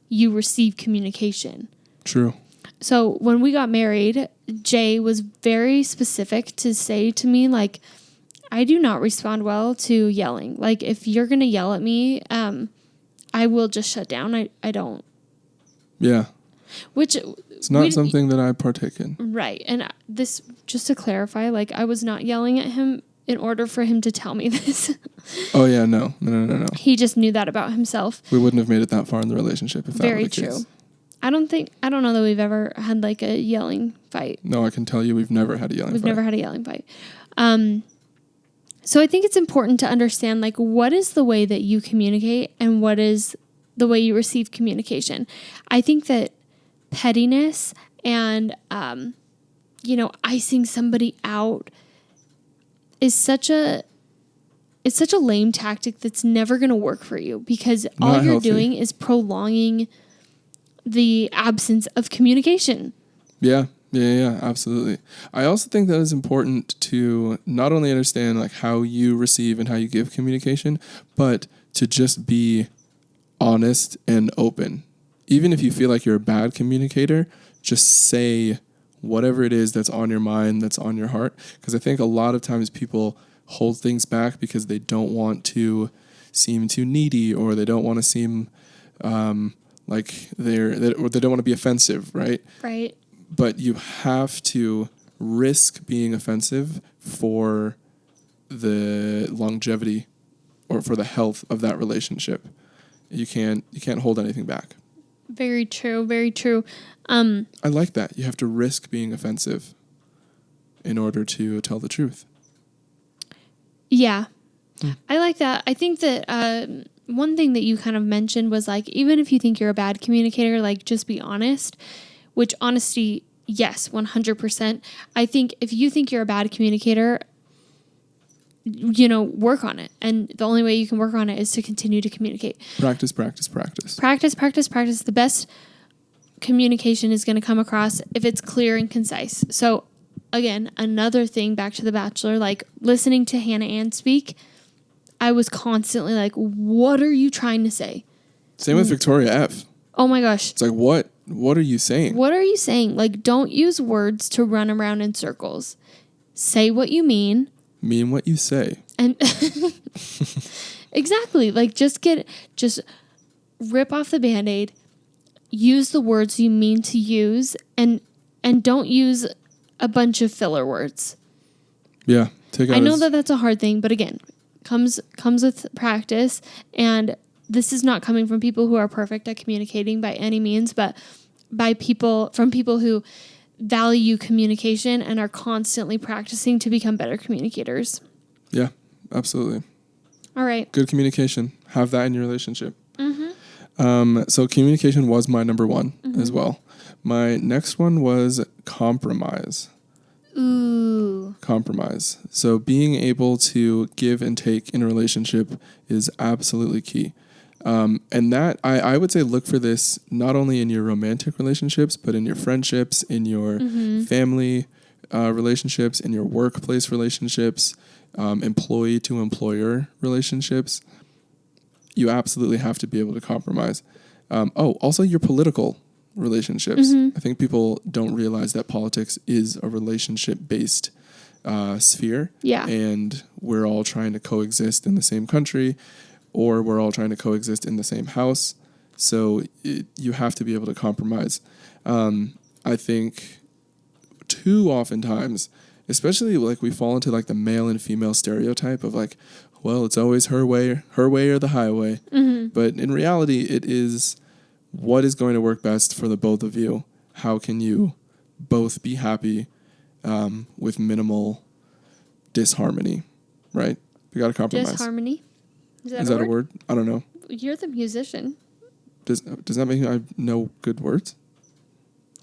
you receive communication. True. So when we got married, Jay was very specific to say to me, like, I do not respond well to yelling. Like, if you're going to yell at me, I will just shut down. I don't. Yeah. Which it's not something that I partake in. Right. And this, just to clarify, like, I was not yelling at him in order for him to tell me this. Oh, yeah. No. He just knew that about himself. We wouldn't have made it that far in the relationship if that were the case. Very true. I don't know that we've ever had like a yelling fight. No, I can tell you we've never had a yelling fight. We've never had a yelling fight. So I think it's important to understand, like, what is the way that you communicate and what is the way you receive communication. I think that pettiness and, icing somebody out is such a lame tactic that's never going to work for you, because all you're doing is prolonging the absence of communication. Yeah, absolutely. I also think that it's important to not only understand like how you receive and how you give communication, but to just be honest and open. Even if you feel like you're a bad communicator, just say whatever it is that's on your mind, that's on your heart. Because I think a lot of times people hold things back because they don't want to seem too needy, or they don't want to seem like they don't want to be offensive, right? Right. But you have to risk being offensive for the longevity or for the health of that relationship. You can't hold anything back. Very true. Very true. I like that. You have to risk being offensive in order to tell the truth. Yeah. I like that. I think that one thing that you kind of mentioned was, like, even if you think you're a bad communicator, like, just be honest, which honesty, yes, 100%. I think if you think you're a bad communicator, work on it. And the only way you can work on it is to continue to communicate. Practice. Practice. The best communication is going to come across if it's clear and concise. So again, another thing back to The Bachelor, like listening to Hannah Ann speak, I was constantly like, what are you trying to say? Same with Victoria F. Oh my gosh. It's like, what are you saying? What are you saying? Like, don't use words to run around in circles. Say what you mean. Mean what you say. And exactly. Like, just rip off the Band-Aid. Use the words you mean to use, and don't use a bunch of filler words. Yeah. I know that that's a hard thing, but again, comes with practice, and this is not coming from people who are perfect at communicating by any means, but from people who value communication and are constantly practicing to become better communicators. Yeah, absolutely. All right. Good communication. Have that in your relationship. Mm-hmm. So communication was my number one as well. My next one was compromise. Ooh. Compromise. So being able to give and take in a relationship is absolutely key. And that I would say look for this not only in your romantic relationships, but in your friendships, in your family relationships, in your workplace relationships, employee to employer relationships. You absolutely have to be able to compromise. Also your political relationships. I think people don't realize that politics is a relationship-based sphere. Yeah. And we're all trying to coexist in the same country, or we're all trying to coexist in the same house. So you have to be able to compromise. I think too oftentimes especially like we fall into like the male and female stereotype of like, well, it's always her way or the highway. Mm-hmm. But in reality, it is what is going to work best for the both of you. How can you both be happy with minimal disharmony, right? We got to compromise. Disharmony? Is that a word? I don't know. You're the musician. Does that mean I know good words?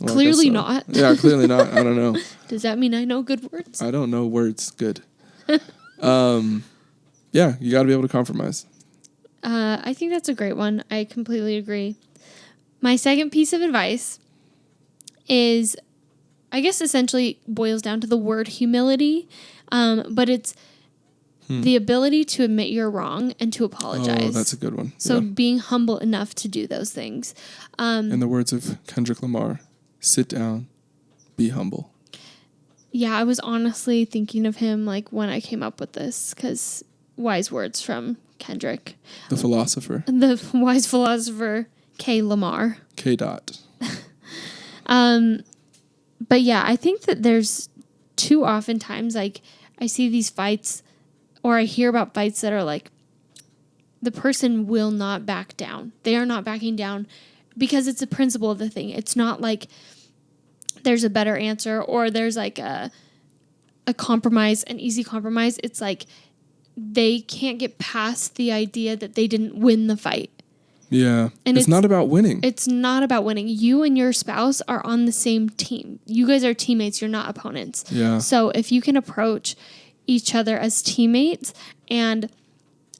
Well, clearly not. Yeah, clearly not. I don't know. Does that mean I know good words? I don't know words good. Yeah, you got to be able to compromise. I think that's a great one. I completely agree. My second piece of advice is, I guess essentially boils down to the word humility, but it's the ability to admit you're wrong and to apologize. Oh, that's a good one. So being humble enough to do those things. In the words of Kendrick Lamar, sit down, be humble. Yeah, I was honestly thinking of him like when I came up with this, because wise words from Kendrick. The philosopher. The wise philosopher, K. Lamar. K. Dot. But yeah, I think that there's too often times like I see these fights or I hear about fights that are like the person will not back down. They are not backing down because it's a principle of the thing. It's not like there's a better answer or there's like a compromise, an easy compromise. It's like they can't get past the idea that they didn't win the fight. Yeah. And it's not about winning. It's not about winning. You and your spouse are on the same team. You guys are teammates. You're not opponents. Yeah. So if you can approach each other as teammates and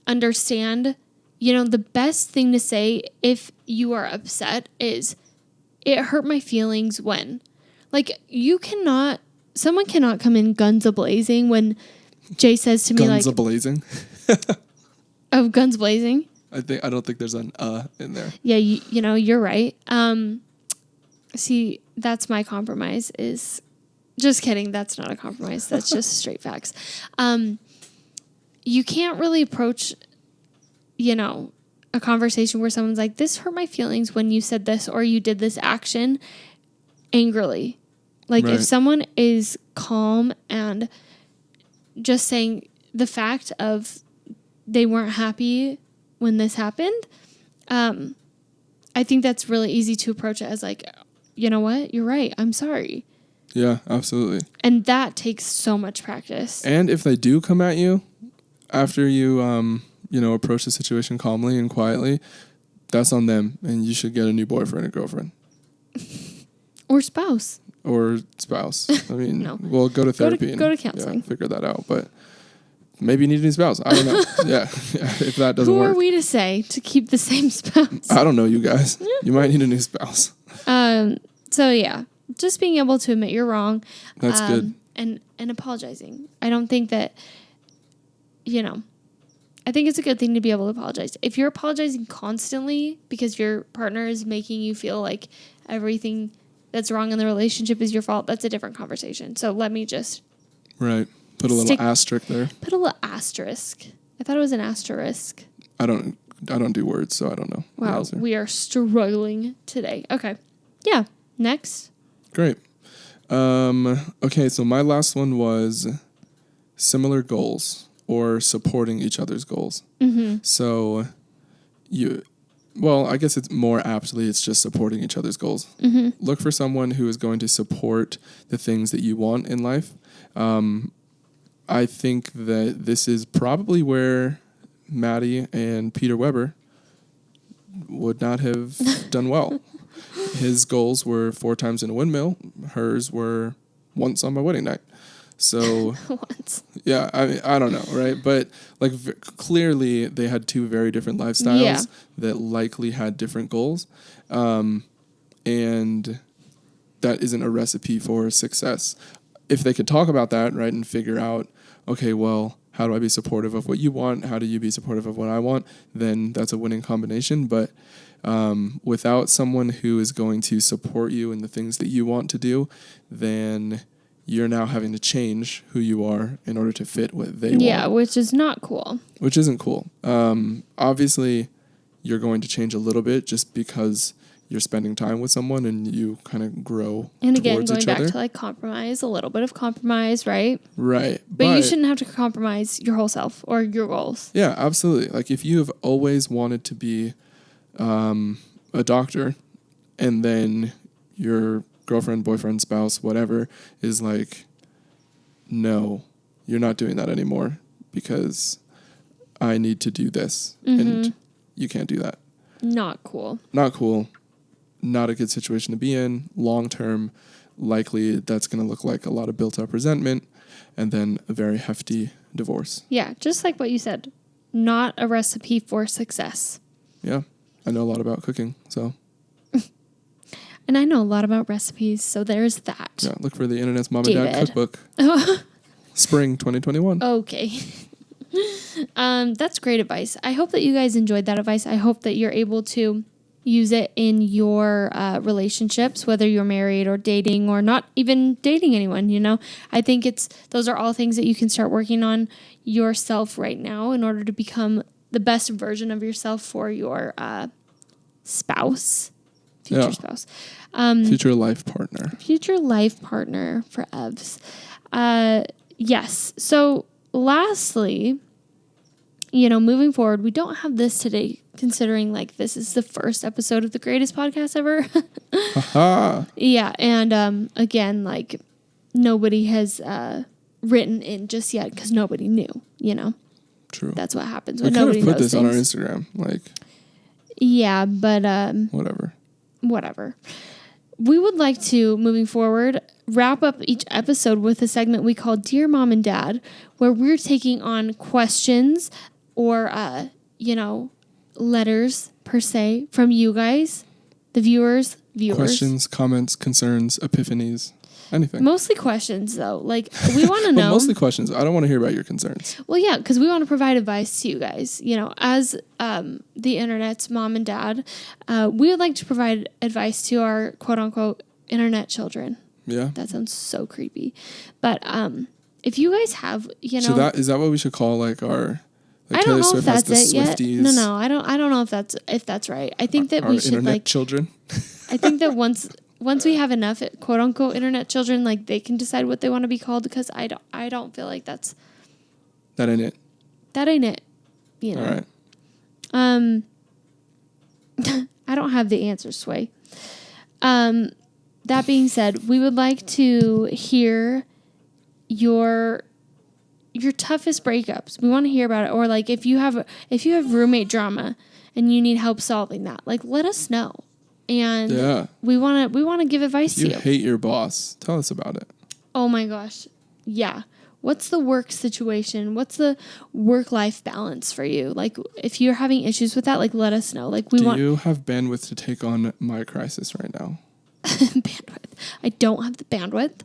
understand, the best thing to say if you are upset is, it hurt my feelings when. Like, someone cannot come in guns a-blazing when Jay says to me, guns a-blazing? Oh, guns blazing? I don't think there's an in there. Yeah, you're right. See, that's my compromise is... Just kidding. That's not a compromise. That's just straight facts. You can't really approach, a conversation where someone's like, this hurt my feelings when you said this or you did this action angrily. Like if someone is calm and just saying the fact of they weren't happy when this happened, I think that's really easy to approach it as like, you know what? You're right. I'm sorry. Yeah, absolutely. And that takes so much practice. And if they do come at you after you, approach the situation calmly and quietly, that's on them. And you should get a new boyfriend or girlfriend. Or spouse. I mean, no. Well, go to therapy. Go to counseling. Figure that out. But maybe you need a new spouse. I don't know. yeah, if that doesn't work. Who are we to say to keep the same spouse? I don't know, you guys. You might need a new spouse. So, yeah. Just being able to admit you're wrong. That's good. And apologizing. I don't think that, I think it's a good thing to be able to apologize. If you're apologizing constantly because your partner is making you feel like everything that's wrong in the relationship is your fault, that's a different conversation. So let me just... Right. Put a little asterisk there. Put a little asterisk. I thought it was an asterisk. I don't do words, so I don't know. Wow. We are struggling today. Okay. Yeah. Next. Great. Okay, so my last one was similar goals or supporting each other's goals. Mm-hmm. So I guess it's more aptly, it's just supporting each other's goals. Mm-hmm. Look for someone who is going to support the things that you want in life. I think that this is probably where Maddie and Peter Weber would not have done well. His goals were 4 times in a windmill. Hers were once on my wedding night. So, once. Yeah, I don't know, right? But like clearly they had 2 very different lifestyles that likely had different goals. And that isn't a recipe for success. If they could talk about that, right, and figure out, okay, well, how do I be supportive of what you want? How do you be supportive of what I want? Then that's a winning combination. But without someone who is going to support you in the things that you want to do, then you're now having to change who you are in order to fit what they want. Yeah, which is not cool. Which isn't cool. Obviously, you're going to change a little bit just because you're spending time with someone and you kind of grow and again, towards going each back other. to like compromise, a little bit of compromise, right? Right. But you shouldn't have to compromise your whole self or your goals. Yeah, absolutely. Like if you have always wanted to be a doctor and then your girlfriend, boyfriend, spouse, whatever is like, no, you're not doing that anymore because I need to do this. And you can't do that. Not cool. Not cool. Not a good situation to be in. Long term, likely that's going to look like a lot of built up resentment and then a very hefty divorce. Yeah, just like what you said. Not a recipe for success. Yeah, I know a lot about cooking, so. And I know a lot about recipes, so there's that. Yeah, look for the Internet's Mom and Dad Cookbook. Spring 2021. Okay. That's great advice. I hope that you guys enjoyed that advice. I hope that you're able to use it in your relationships, whether you're married or dating or not even dating anyone, you know. I think those are all things that you can start working on yourself right now in order to become the best version of yourself for your spouse, future spouse. Future life partner. Future life partner for Evs. Yes. So lastly, you know, moving forward, we don't have this today, considering like this is the first episode of the greatest podcast ever. Yeah. And again, like nobody has written in just yet because nobody knew, you know. True. That's what happens when we nobody knows. We could have put this things on our Instagram. Like. Yeah, but whatever. We would like to, moving forward, wrap up each episode with a segment we call Dear Mom and Dad, where we're taking on questions or, letters, per se, from you guys, the viewers. Questions, comments, concerns, epiphanies, anything. Mostly questions, though. Like, we want to know. Mostly questions. I don't want to hear about your concerns. Well, yeah, because we want to provide advice to you guys. You know, as the Internet's mom and dad, we would like to provide advice to our quote-unquote internet children. Yeah. That sounds so creepy. But if you guys have, you know... So is that what we should call, like, our... Like I don't Taylor know Swift if that's has the it yet. Swifties. No, I don't know if that's right. I think that our we should, internet like... children. I think that once we have enough quote unquote internet children, like they can decide what they want to be called, because I don't feel like that ain't it. That ain't it. You know. All right. I don't have the answer, Sway. That being said, we would like to hear your toughest breakups. We want to hear about it, or like if you have roommate drama and you need help solving that, like let us know. And we want to give advice to you. You hate your boss. Tell us about it. Oh my gosh. Yeah. What's the work situation? What's the work-life balance for you? Like if you're having issues with that, like let us know. Like Do you have bandwidth to take on my crisis right now? Bandwidth. I don't have the bandwidth.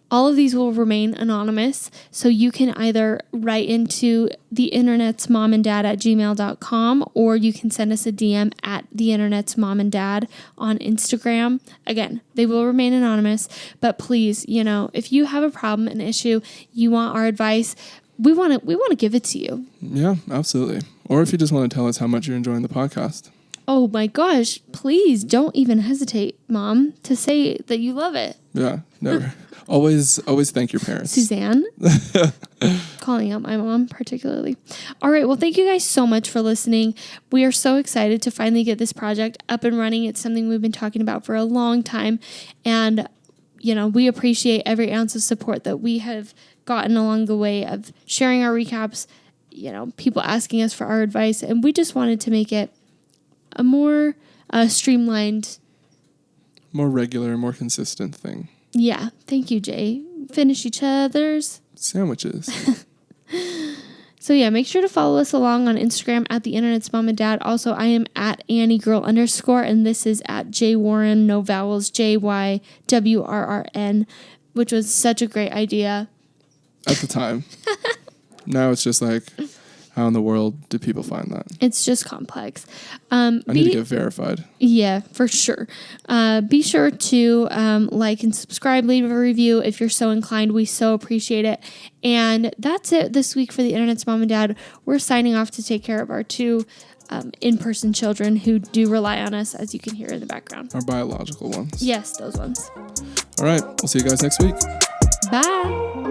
All of these will remain anonymous, so you can either write into the internet's mom and dad at gmail.com, or you can send us a DM at the internet's mom and dad on Instagram. Again, they will remain anonymous, but please, you know, if you have a problem, an issue, you want our advice, we want to give it to you. Yeah, absolutely. Or if you just want to tell us how much you're enjoying the podcast. Oh my gosh, please don't even hesitate, Mom, to say that you love it. Yeah, never. Always thank your parents. Suzanne. Calling out my mom particularly. All right, well, thank you guys so much for listening. We are so excited to finally get this project up and running. It's something we've been talking about for a long time. And, you know, we appreciate every ounce of support that we have gotten along the way of sharing our recaps, you know, people asking us for our advice. And we just wanted to make it a more streamlined, more regular, more consistent thing. Yeah. Thank you, Jay. Finish each other's sandwiches. So yeah, make sure to follow us along on Instagram at the Internet's Mom and Dad. Also, I am at AnnieGirl_, and this is at JWarren, no vowels, JYWRRN, which was such a great idea. At the time. Now it's just like, how in the world do people find that? It's just complex. I need to get verified. Yeah, for sure. Be sure to like and subscribe, leave a review if you're so inclined. We so appreciate it. And that's it this week for the Internet's Mom and Dad. We're signing off to take care of our two in-person children who do rely on us, as you can hear in the background. Our biological ones. Yes, those ones. All right. We'll see you guys next week. Bye.